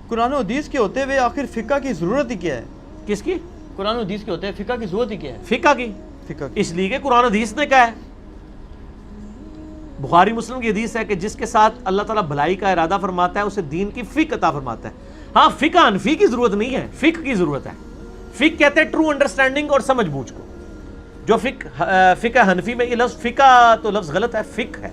قرآن و حدیث کے ہوتے ہوئے آخر فقہ کی ضرورت ہی کیا ہے؟ کس کی؟ قرآن و حدیث کے ہوتے ہیں فقہ کی ضرورت ہی کیا ہے؟ فقہ کی، فقہ کی اس لیے کہ قرآن حدیث نے کہا ہے، بخاری مسلم کی حدیث ہے کہ جس کے ساتھ اللہ تعالیٰ بھلائی کا ارادہ فرماتا ہے اسے دین کی فقہ عطا فرماتا ہے۔ ہاں فقہ حنفی کی ضرورت نہیں ہے، فقہ کی ضرورت ہے۔ فقہ کہتے ہیں ٹرو انڈرسٹینڈنگ اور سمجھ بوجھ کو۔ جو فقہ حنفی میں یہ لفظ فقہ تو لفظ غلط ہے، فقہ ہے۔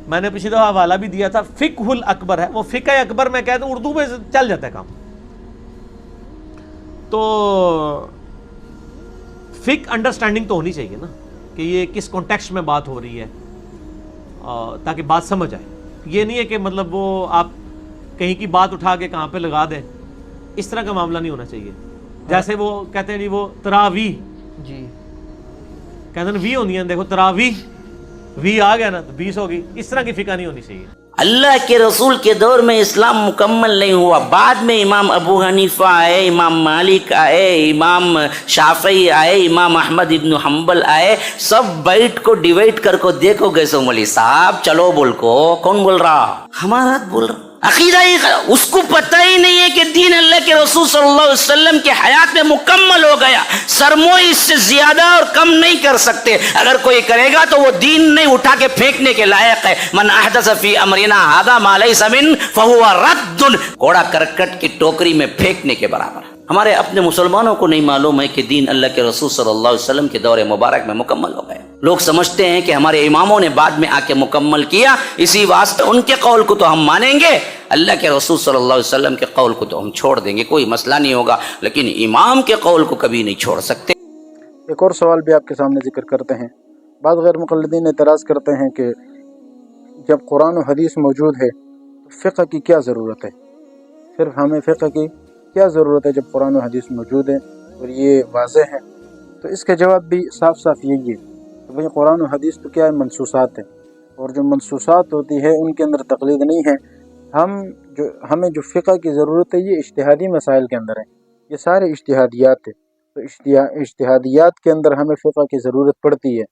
میں نے پچھلی دفعہ حوالہ بھی دیا تھا، فقہ الاکبر ہے، وہ فقہ اکبر میں کہتا ہوں، اردو میں چل جاتا ہے کام۔ تو فقہ انڈرسٹینڈنگ تو ہونی چاہیے نا کہ یہ کس کانٹیکسٹ میں بات ہو رہی ہے، تاکہ بات سمجھ آئے۔ یہ نہیں ہے کہ مطلب وہ آپ کہیں کی بات اٹھا کے کہاں پہ لگا دیں، اس طرح کا معاملہ نہیں ہونا چاہیے۔ جیسے وہ کہتے ہیں جی وہ تراویح، جی کہتے ہیں وی ہونی ہے، دیکھو تراویح وی آ گیا نا تو 20 ہوگی، اس طرح کی فقہ نہیں ہونی چاہیے۔ اللہ کے رسول کے دور میں اسلام مکمل نہیں ہوا، بعد میں امام ابو حنیفہ آئے، امام مالک آئے، امام شافعی آئے، امام احمد ابن حنبل آئے، سب بیٹھ کو ڈیوائٹ کر کو دیکھو گئے سو مولوی صاحب چلو بول کو کون بول رہا؟ ہمارا بول رہا۔ عقیدہ ہی اس کو پتہ ہی نہیں ہے کہ دین اللہ کے رسول صلی اللہ علیہ وسلم کے حیات میں مکمل ہو گیا، سرموئی اس سے زیادہ اور کم نہیں کر سکتے۔ اگر کوئی کرے گا تو وہ دین نہیں اٹھا کے پھینکنے کے لائق ہے۔ من احدث فی امرنا ھذا ما لیس من فہو رد، کوڑا کرکٹ کی ٹوکری میں پھینکنے کے برابر۔ ہمارے اپنے مسلمانوں کو نہیں معلوم ہے کہ دین اللہ کے رسول صلی اللہ علیہ وسلم کے دور مبارک میں مکمل ہو گیا۔ لوگ سمجھتے ہیں کہ ہمارے اماموں نے بعد میں آ کے مکمل کیا، اسی واسطے ان کے قول کو تو ہم مانیں گے، اللہ کے رسول صلی اللہ علیہ وسلم کے قول کو تو ہم چھوڑ دیں گے، کوئی مسئلہ نہیں ہوگا، لیکن امام کے قول کو کبھی نہیں چھوڑ سکتے۔ ایک اور سوال بھی آپ کے سامنے ذکر کرتے ہیں۔ بعض غیر مقلدین اعتراض کرتے ہیں کہ جب قرآن و حدیث موجود ہے تو فقہ کی کیا ضرورت ہے؟ صرف ہمیں فقہ کی کیا ضرورت ہے جب قرآن و حدیث موجود ہے اور یہ واضح ہے؟ تو اس کا جواب بھی صاف صاف یہی ہے کہ بھئی قرآن و حدیث تو کیا ہے، منصوصات ہیں، اور جو منصوصات ہوتی ہے ان کے اندر تقلید نہیں ہے۔ ہمیں جو فقہ کی ضرورت ہے یہ اجتہادی مسائل کے اندر ہے، یہ سارے اجتہادیات ہیں، تو اجتہادیات کے اندر ہمیں فقہ کی ضرورت پڑتی ہے،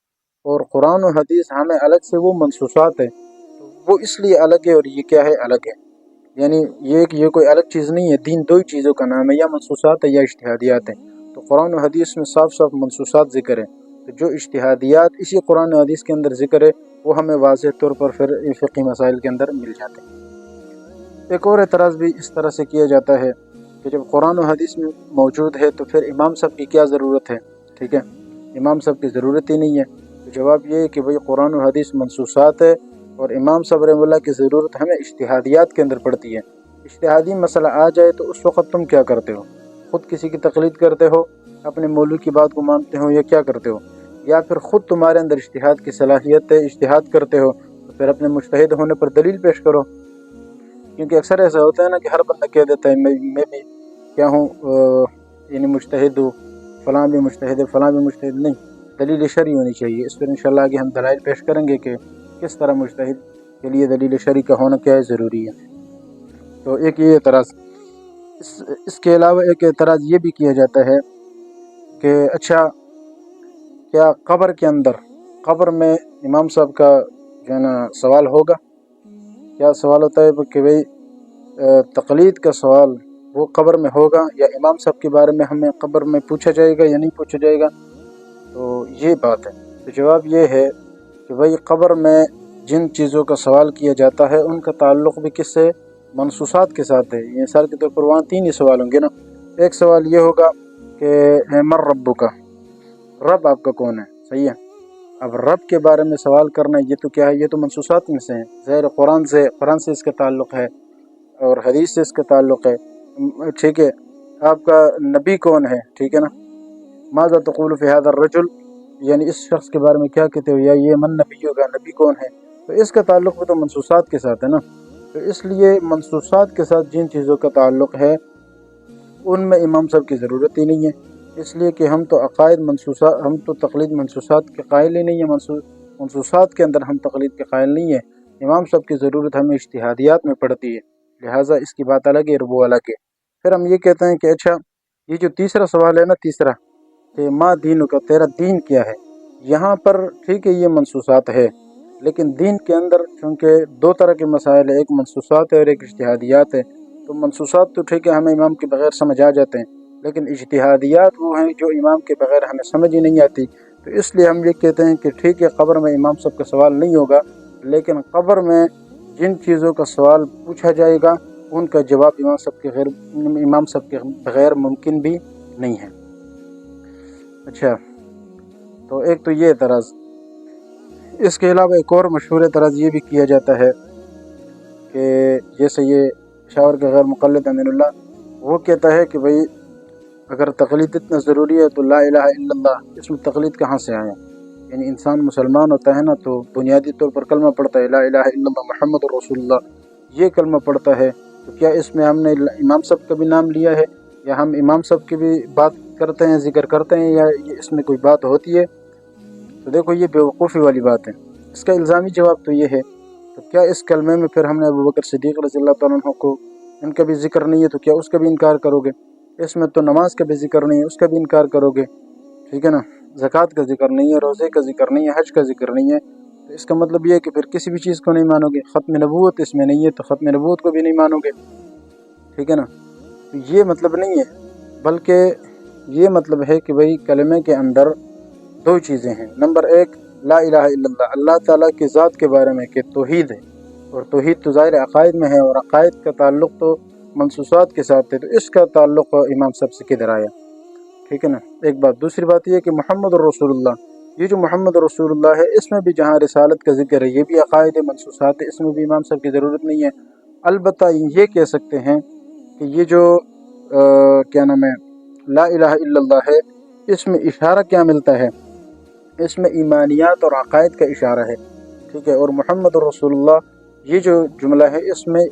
اور قرآن و حدیث ہمیں الگ سے وہ منصوصات ہے، وہ اس لیے الگ ہے اور یہ کیا ہے، الگ ہے۔ یعنی یہ کوئی الگ چیز نہیں ہے، دین دو ہی چیزوں کا نام ہے، یا منصوصات ہے یا اجتہادیات ہیں۔ تو قرآن و حدیث میں صاف صاف منصوصات ذکر ہے، تو جو اجتہادیات اسی قرآن و حدیث کے اندر ذکر ہے وہ ہمیں واضح طور پر پھر فقہی مسائل کے اندر مل جاتے ہیں۔ ایک اور اعتراض بھی اس طرح سے کیا جاتا ہے کہ جب قرآن و حدیث میں موجود ہے تو پھر امام صاحب کی کیا ضرورت ہے؟ ٹھیک ہے، امام صاحب کی ضرورت ہی نہیں ہے۔ تو جواب یہ ہے کہ بھئی قرآن و حدیث منصوصات ہے، اور امام صاحب رحمہ اللہ کی ضرورت ہمیں اجتہادیات کے اندر پڑتی ہے۔ اجتہادی مسئلہ آ جائے تو اس وقت تم کیا کرتے ہو؟ خود کسی کی تقلید کرتے ہو، اپنے مولوی کی بات کو مانتے ہو، یا کیا کرتے ہو؟ یا پھر خود تمہارے اندر اجتہاد کی صلاحیت ہے، اجتہاد کرتے ہو، تو پھر اپنے مجتہد ہونے پر دلیل پیش کرو۔ کیونکہ اکثر ایسا ہوتا ہے نا کہ ہر بندہ کہہ دیتا ہے میں بھی کیا ہوں، یعنی مجتہد ہوں، فلاں بھی مجتہد ہے، فلاں بھی مجتہد۔ نہیں، دلیل شرعی ہونی چاہیے۔ اس پر انشاءاللہ آگے ہم دلائل پیش کریں گے کہ کس طرح مجتہد کے لیے دلیل شرعی کا ہونا کیا ہے، ضروری ہے۔ تو ایک یہ اعتراض، اس کے علاوہ ایک اعتراض یہ بھی کیا جاتا ہے کہ اچھا کیا قبر کے اندر، قبر میں امام صاحب کا جو ہے نا سوال ہوگا؟ کیا سوال ہوتا ہے کہ بھئی تقلید کا سوال وہ قبر میں ہوگا، یا امام صاحب کے بارے میں ہمیں قبر میں پوچھا جائے گا یا نہیں پوچھا جائے گا؟ تو یہ بات ہے۔ تو جواب یہ ہے کہ بھئی قبر میں جن چیزوں کا سوال کیا جاتا ہے ان کا تعلق بھی کس سے؟ منصوصات کے ساتھ ہے۔ یہ مثال کے طور پر وہاں 3 ہی سوال ہوں گے نا۔ ایک سوال یہ ہوگا کہ مر ربک کا، رب آپ کا کون ہے، صحیح ہے۔ اب رب کے بارے میں سوال کرنا یہ تو کیا ہے، یہ تو منصوصات میں سے ہیں، ظاہر قرآن سے اس کا تعلق ہے اور حدیث سے اس کا تعلق ہے، ٹھیک ہے۔ آپ کا نبی کون ہے، ٹھیک ہے نا، ماذا تقول فی هذا الرجل، یعنی اس شخص کے بارے میں کیا کہتے ہو، یا یہ من نبی ہوگا، نبی کون ہے، تو اس کا تعلق بھی تو منصوصات کے ساتھ ہے نا۔ تو اس لیے منصوصات کے ساتھ جن چیزوں کا تعلق ہے ان میں امام صاحب کی ضرورت ہی نہیں ہے، اس لیے کہ ہم تو عقائد منصوصات، ہم تو تقلید منصوصات کے قائل ہی نہیں ہیں، منصوصات کے اندر ہم تقلید کے قائل نہیں ہیں۔ امام صاحب کی ضرورت ہمیں اجتہادیات میں پڑتی ہے، لہٰذا اس کی بات الگ ہے اور وہ الگ ہے۔ پھر ہم یہ کہتے ہیں کہ اچھا یہ جو تیسرا سوال ہے نا، تیسرا کہ ما دینک کا، تیرا دین کیا ہے، یہاں پر ٹھیک ہے یہ منصوصات ہے، لیکن دین کے اندر چونکہ دو طرح کے مسائل ہیں، ایک منصوصات ہے اور ایک اجتہادیات ہے. تو منصوصات تو ٹھیک ہے ہمیں امام کے بغیر سمجھ آ جاتے ہیں، لیکن اجتہادیات وہ ہیں جو امام کے بغیر ہمیں سمجھ ہی نہیں آتی. تو اس لیے ہم یہ کہتے ہیں کہ ٹھیک ہے قبر میں امام صاحب کا سوال نہیں ہوگا، لیکن قبر میں جن چیزوں کا سوال پوچھا جائے گا ان کا جواب امام صاحب کے بغیر ممکن بھی نہیں ہے. اچھا، تو ایک تو یہ اعتراض. اس کے علاوہ ایک اور مشہور اعتراض یہ بھی کیا جاتا ہے کہ جیسے یہ پشاور کے غیر مقلد امین اللہ وہ کہتا ہے کہ بھئی اگر تقلید اتنا ضروری ہے تو لا الہ الا اللہ اس میں تقلید کہاں سے آیا؟ یعنی انسان مسلمان ہوتا ہے نا تو بنیادی طور پر کلمہ پڑھتا ہے لا الہ الا اللہ محمد رسول اللہ، یہ کلمہ پڑھتا ہے. تو کیا اس میں ہم نے امام صاحب کا بھی نام لیا ہے یا ہم امام صاحب کی بھی بات کرتے ہیں، ذکر کرتے ہیں، یا اس میں کوئی بات ہوتی ہے؟ تو دیکھو یہ بیوقوفی والی بات ہے. اس کا الزامی جواب تو یہ ہے تو کیا اس کلمے میں پھر ہم نے ابوبکر صدیق رضی اللہ تعالیٰ عنہ کو ان کا بھی ذکر نہیں ہے تو کیا اس کا بھی انکار کرو گے؟ اس میں تو نماز کا بھی ذکر نہیں ہے، اس کا بھی انکار کرو گے، ٹھیک ہے نا؟ زکوٰۃ کا ذکر نہیں ہے، روزے کا ذکر نہیں ہے، حج کا ذکر نہیں ہے. تو اس کا مطلب یہ ہے کہ پھر کسی بھی چیز کو نہیں مانو گے. ختم نبوت اس میں نہیں ہے تو ختم نبوت کو بھی نہیں مانو گے، ٹھیک ہے نا؟ تو یہ مطلب نہیں ہے، بلکہ یہ مطلب ہے کہ بھئی کلمے کے اندر دو چیزیں ہیں. نمبر ایک لا الہ الا اللہ، اللہ تعالیٰ کی ذات کے بارے میں کہ توحید ہے، اور توحید تو ظاہر عقائد میں ہے اور عقائد کا تعلق تو منصوصات کے ساتھ ہے. تو اس کا تعلق امام صاحب سے کدھر آیا؟ ٹھیک ہے نا، ایک بات. دوسری بات یہ کہ محمد الرسول اللہ، یہ جو محمد الرسول اللہ ہے اس میں بھی جہاں رسالت کا ذکر ہے یہ بھی عقائد منصوصات ہے، اس میں بھی امام صاحب کی ضرورت نہیں ہے. البتہ یہ کہہ سکتے ہیں کہ یہ جو کیا نام ہے لا الہ الا اللہ ہے اس میں اشارہ کیا ملتا ہے؟ اس میں ایمانیات اور عقائد کا اشارہ ہے، ٹھیک ہے. اور محمد الرسول اللہ یہ جو جملہ ہے اس میں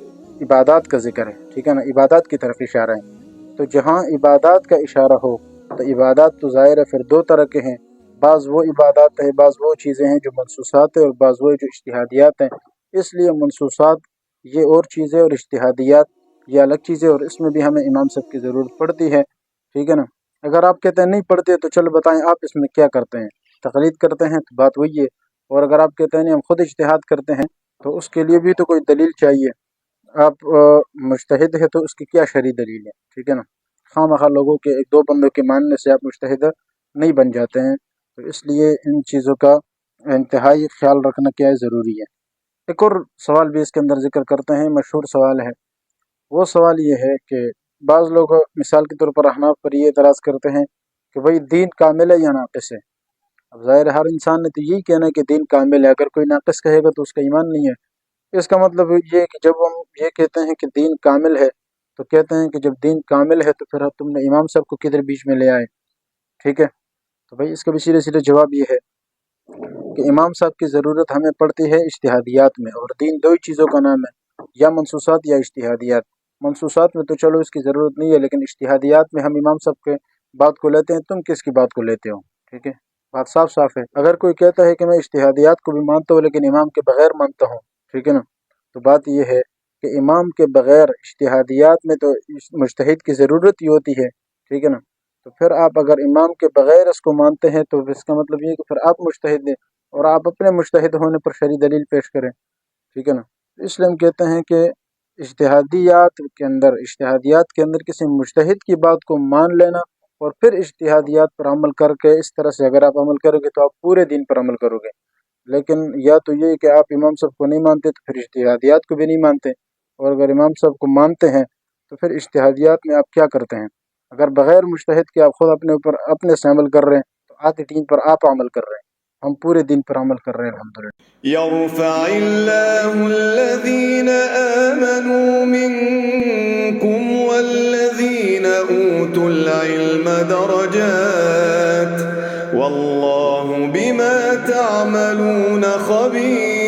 عبادات کا ذکر ہے، ٹھیک ہے نا، عبادات کی طرف اشارہ ہے. تو جہاں عبادات کا اشارہ ہو تو عبادات تو ظاہر ہے پھر دو طرح کے ہیں، بعض وہ عبادات ہیں، بعض وہ چیزیں ہیں جو منصوصات ہیں اور بعض وہ جو اجتہادیات ہیں. اس لیے منصوصات یہ اور چیزیں اور اجتہادیات یہ الگ چیزیں، اور اس میں بھی ہمیں امام صاحب کی ضرورت پڑتی ہے، ٹھیک ہے نا. اگر آپ کہتے ہیں نہیں پڑھتے تو چلو بتائیں آپ اس میں کیا کرتے ہیں؟ تقلید کرتے ہیں تو بات وہی ہے. اور اگر آپ کہتے ہیں نہیں ہم خود اجتہاد کرتے ہیں تو اس کے لیے بھی تو کوئی دلیل چاہیے. آپ مجتہد ہے تو اس کی کیا شرعی دلیل ہے؟ ٹھیک ہے نا. خواہ مخواہ لوگوں کے ایک دو بندوں کے ماننے سے آپ مجتہد نہیں بن جاتے ہیں. تو اس لیے ان چیزوں کا انتہائی خیال رکھنا کیا ہے ضروری ہے. ایک اور سوال بھی اس کے اندر ذکر کرتے ہیں، مشہور سوال ہے. وہ سوال یہ ہے کہ بعض لوگ مثال کے طور پر احناف پر یہ اعتراض کرتے ہیں کہ بھئی دین کامل ہے یا ناقص ہے؟ اب ظاہر ہر انسان نے تو یہی کہنا ہے کہ دین کامل ہے، اگر کوئی ناقص کہے گا تو اس کا ایمان نہیں ہے. اس کا مطلب یہ ہے کہ جب ہم یہ کہتے ہیں کہ دین کامل ہے تو کہتے ہیں کہ جب دین کامل ہے تو پھر تم نے امام صاحب کو کدھر بیچ میں لے آئے، ٹھیک ہے. تو بھائی اس کا بھی سیدھے سیدھے جواب یہ ہے کہ امام صاحب کی ضرورت ہمیں پڑتی ہے اجتہادیات میں، اور دین دو ہی چیزوں کا نام ہے، یا منصوصات یا اجتہادیات. منصوصات میں تو چلو اس کی ضرورت نہیں ہے، لیکن اجتہادیات میں ہم امام صاحب کے بات کو لیتے ہیں. تم کس کی بات کو لیتے ہو؟ ٹھیک ہے، بات صاف صاف ہے. اگر کوئی کہتا ہے کہ میں اجتہادیات کو بھی مانتا ہوں لیکن امام کے بغیر مانتا ہوں، ٹھیک ہے نا، تو بات یہ ہے کہ امام کے بغیر اجتہادیات میں تو مجتہد کی ضرورت ہی ہوتی ہے، ٹھیک ہے نا. تو پھر آپ اگر امام کے بغیر اس کو مانتے ہیں تو اس کا مطلب یہ ہے کہ پھر آپ مجتہد ہیں اور آپ اپنے مجتہد ہونے پر شرعی دلیل پیش کریں، ٹھیک ہے نا. اس لیے ہم کہتے ہیں کہ اجتہادیات کے اندر کسی مجتہد کی بات کو مان لینا اور پھر اجتہادیات پر عمل کر کے اس طرح سے اگر آپ عمل کرو گے تو آپ پورے دین پر عمل کرو گے. لیکن یا تو یہ کہ آپ امام صاحب کو نہیں مانتے تو پھر اجتہادیات کو بھی نہیں مانتے، اور اگر امام صاحب کو مانتے ہیں تو پھر اجتہادیات میں آپ کیا کرتے ہیں؟ اگر بغیر مجتہد کے آپ خود اپنے اوپر اپنے سے عمل کر رہے ہیں تو آدھی دین پر آپ عمل کر رہے ہیں، ہم پورے دین پر عمل کر رہے ہیں الحمدللہ. يرفع الله الذين آمنوا منكم والذين أوتوا العلم درجات والله بما تعملون خبير.